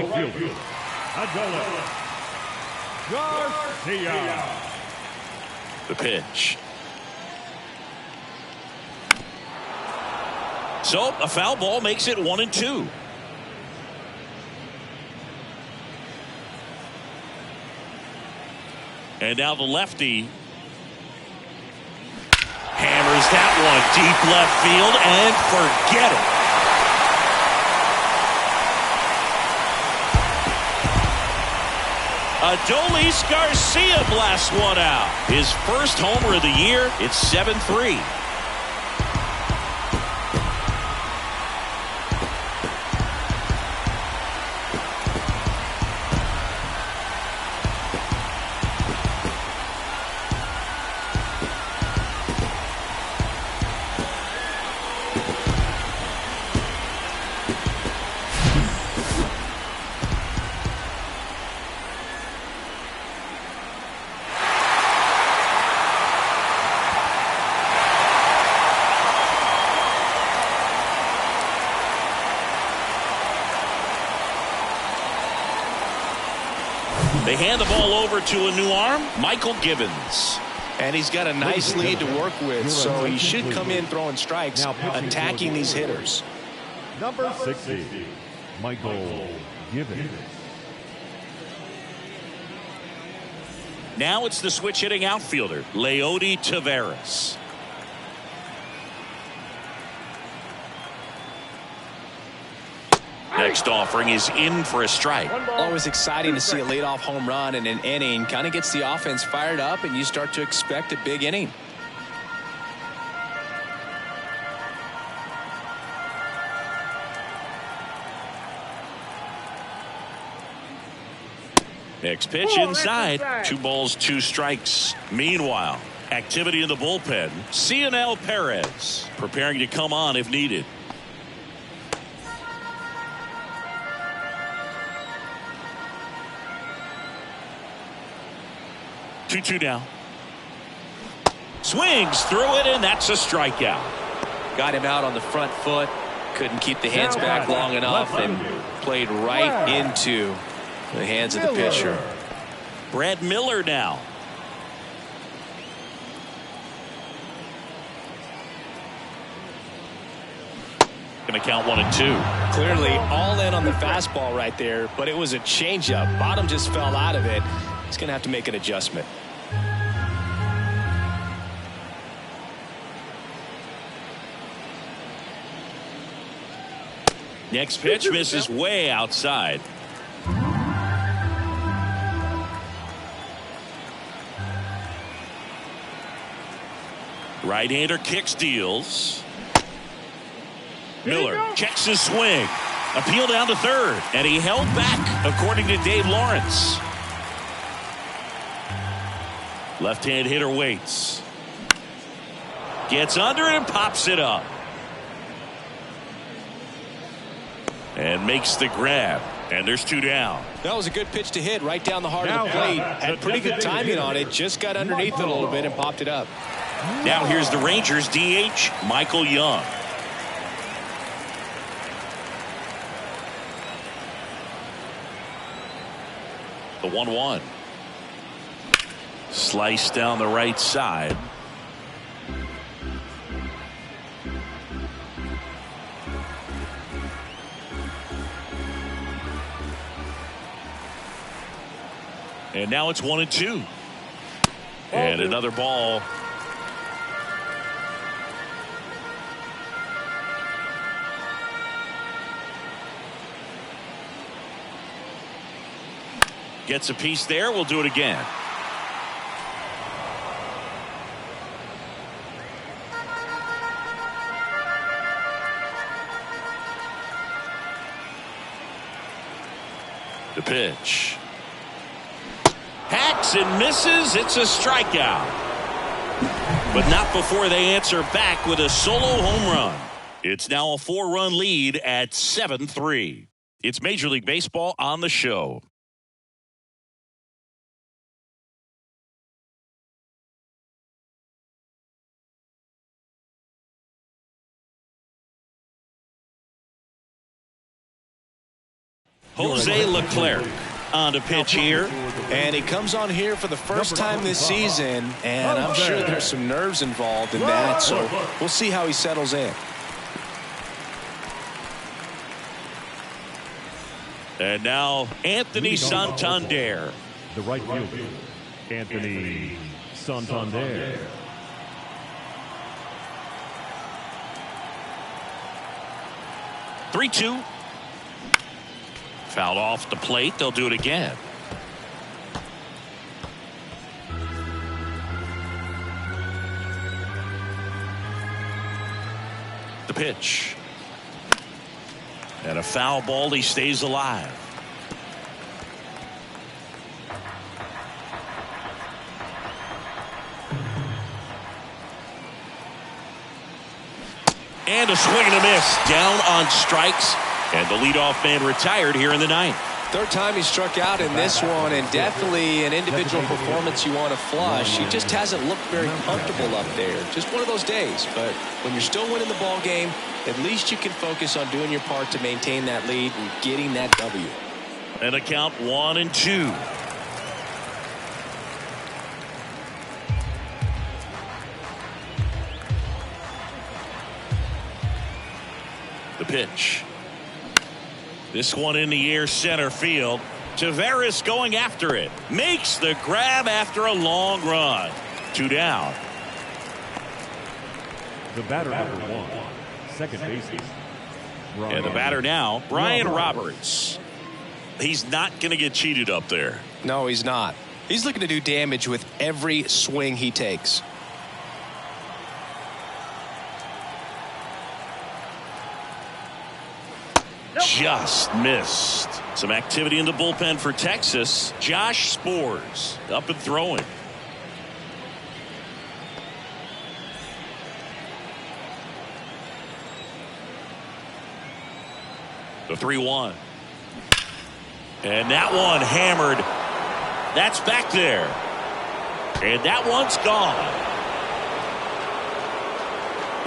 The pitch. So a foul ball makes it 1-2. And now the lefty hammers that one deep left field and forget it. Adolis Garcia blasts one out. His first homer of the year. It's 7-3. They hand the ball over to a new arm, Michael Gibbons. And he's got a nice lead to work with, so he should come in throwing strikes, attacking these hitters. Number 60, Michael Gibbons. Now it's the switch hitting outfielder, Leody Taveras. Next offering is in for a strike. Always exciting to see a leadoff home run in an inning. Kind of gets the offense fired up, and you start to expect a big inning. Next pitch inside. 2 balls, 2 strikes. Meanwhile, activity in the bullpen. Cionel Perez preparing to come on if needed. Two now. Swings through it, and that's a strikeout. Got him out on the front foot. Couldn't keep the hands back long enough and played right into the hands of the pitcher. Brad Miller now. Going to count 1-2. Clearly all in on the fastball right there, but it was a changeup. Bottom just fell out of it. He's going to have to make an adjustment. Next pitch misses way outside. Right-hander kick steals. Miller checks his swing. Appeal down to third, and he held back, according to Dave Lawrence. Left-hand hitter waits. Gets under it and pops it up. And makes the grab. And there's 2 down. That was a good pitch to hit right down the heart of the plate. Had pretty good timing on it. Just got underneath it a little bit and popped it up. Now here's the Rangers DH, Michael Young. The 1-1. Slice down the right side. And now it's 1-2. And another ball. Gets a piece there. We'll do it again. The pitch. Hacks and misses. It's a strikeout. But not before they answer back with a solo home run. It's now a 4-run lead at 7-3. It's Major League Baseball on the show. Jose Leclerc on the pitch here. And he comes on here for the first time this season, and I'm sure there's some nerves involved in that, so we'll see how he settles in. And now Anthony Santander. The right fielder, Anthony Santander. Three-two. Fouled off the plate. They'll do it again. The pitch. And a foul ball. He stays alive. And a swing and a miss. Down on strikes. And the leadoff man retired here in the ninth. Third time he struck out in this one, and definitely an individual performance you want to flush. He just hasn't looked very comfortable up there. Just one of those days. But when you're still winning the ball game, at least you can focus on doing your part to maintain that lead and getting that W. And a count 1-2. The pitch. This one in the air, center field. Taveras going after it. Makes the grab after a long run. 2 down. The batter, number 1, second baseman. And the batter now, Brian Roberts. He's not going to get cheated up there. No, he's not. He's looking to do damage with every swing he takes. Just missed. Some activity in the bullpen for Texas. Josh Spores up and throwing. The 3-1. And that one hammered. That's back there. And that one's gone.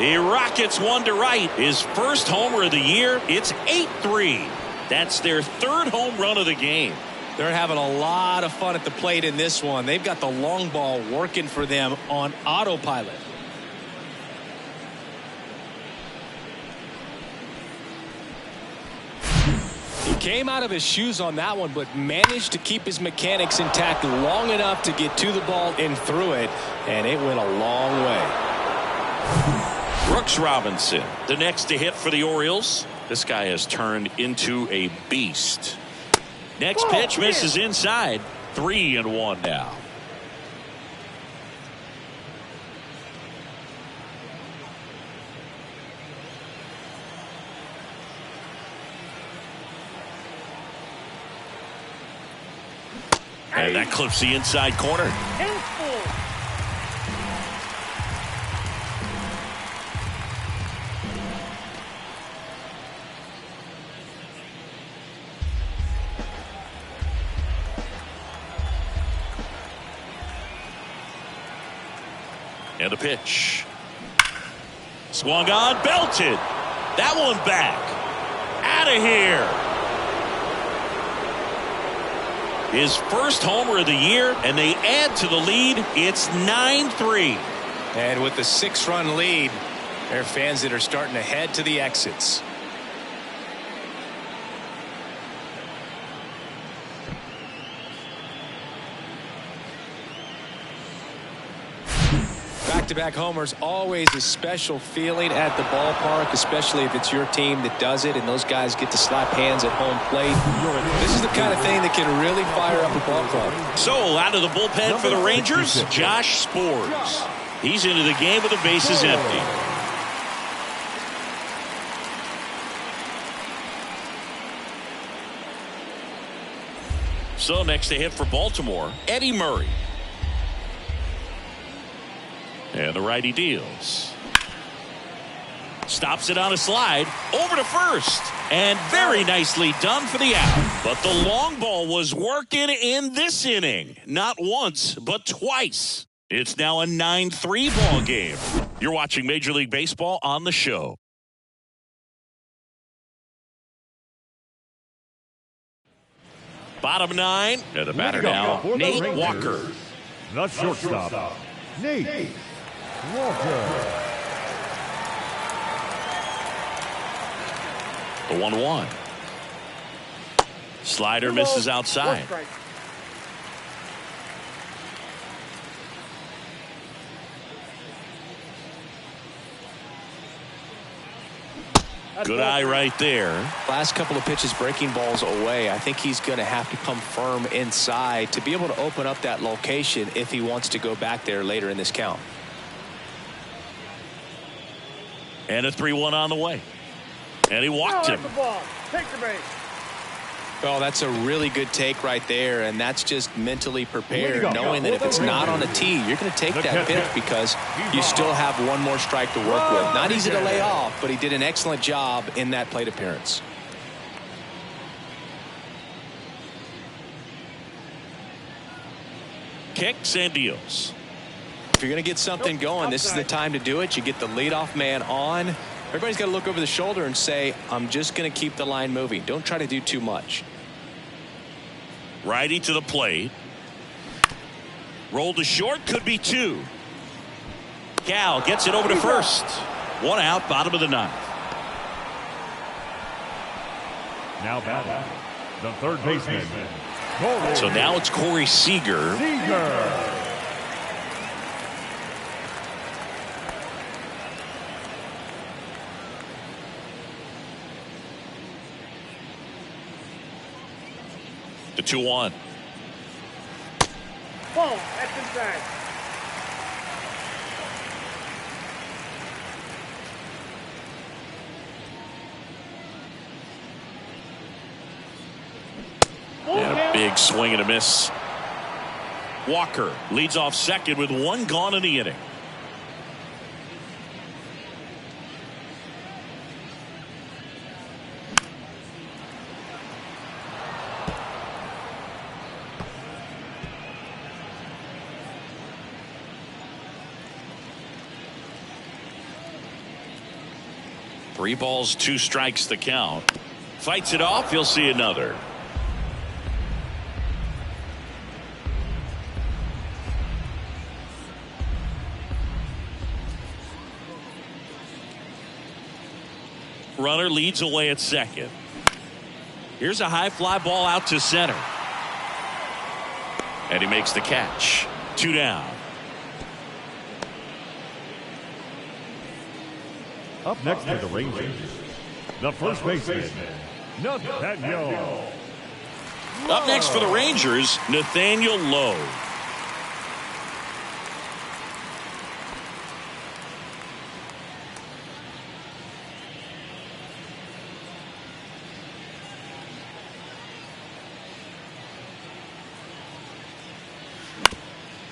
He rockets one to right. His first homer of the year. It's 8-3. That's their third home run of the game. They're having a lot of fun at the plate in this one. They've got the long ball working for them on autopilot. He came out of his shoes on that one, but managed to keep his mechanics intact long enough to get to the ball and through it, and it went a long way. Brooks Robinson, the next to hit for the Orioles. This guy has turned into a beast. Next pitch misses inside. 3-1 now. And that clips the inside corner. And the pitch. Swung on, belted. That one back. Out of here. His first homer of the year, and they add to the lead. It's 9-3. And with the 6-run lead, there are fans that are starting to head to the exits. Back-to-back homers, always a special feeling at the ballpark, especially if it's your team that does it and those guys get to slap hands at home plate. This is the kind of thing that can really fire up a ball club. So out of the bullpen for the Rangers, Josh Spores. He's into the game with the bases empty. So next to hit for Baltimore, Eddie Murray. And the righty deals. Stops it on a slide. Over to first. And very nicely done for the out. But the long ball was working in this inning. Not once, but twice. It's now a 9-3 ball game. You're watching Major League Baseball on the show. Bottom 9. And the batter now, Nate Walker. The shortstop, Nate Walker. The 1-1. Slider misses outside. Good eye right there. Last couple of pitches breaking balls away. I think he's going to have to come firm inside to be able to open up that location if he wants to go back there later in this count. And a 3-1 on the way. And he walked him. Take the base. Well, that's a really good take right there, and that's just mentally prepared, knowing that if it's not on a tee, you're going to take that pitch because you still have one more strike to work with. Not easy to lay off, but he did an excellent job in that plate appearance. Kicks and deals. If you're going to get something going, this is the time to do it. You get the leadoff man on. Everybody's got to look over the shoulder and say, I'm just going to keep the line moving. Don't try to do too much. Righty to the plate. Rolled to short, could be 2. Cal gets it over to first. 1 out, bottom of the 9th. Now batting, the third baseman. So now it's Corey Seager. The 2-1. Ball, that's inside. And a big swing and a miss. Walker leads off second with 1 gone in the inning. 3 balls, 2 strikes the count. Fights it off. You'll see another. Runner leads away at second. Here's a high fly ball out to center. And he makes the catch. 2 down. Up next for the Rangers, the first baseman, Nathaniel. Up next for the Rangers, Nathaniel Lowe.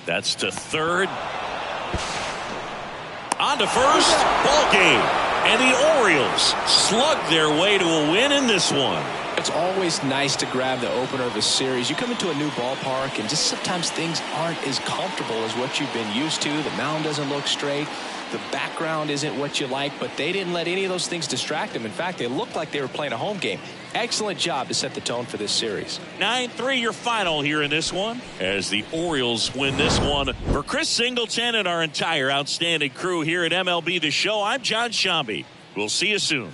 That's to third. On to first. Ball game. And the Orioles slug their way to a win in this one. It's always nice to grab the opener of a series. You come into a new ballpark and just sometimes things aren't as comfortable as what you've been used to. The mound doesn't look straight. The background isn't what you like, but they didn't let any of those things distract them. In fact, they looked like they were playing a home game. Excellent job to set the tone for this series. 9-3 your final here in this one as the Orioles win this one. For Chris Singleton and our entire outstanding crew here at MLB The Show, I'm John Shambi. We'll see you soon.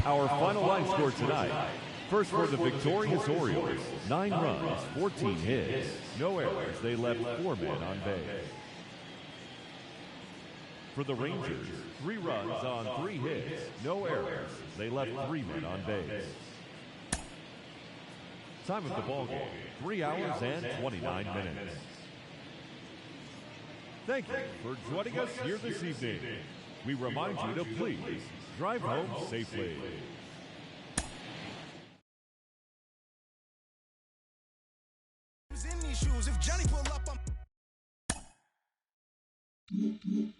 Our final line score tonight. First for the victorious Orioles, 9 runs, 14 hits, no errors. They left 4 men on base. For the Rangers, 3 runs on 3 hits, no errors. They left 3 men on base. Time of the ball game, 3 hours and 29 minutes. Thank you for joining us here this evening. We remind you to please drive home safely. In these shoes, if Johnny pull up, I'm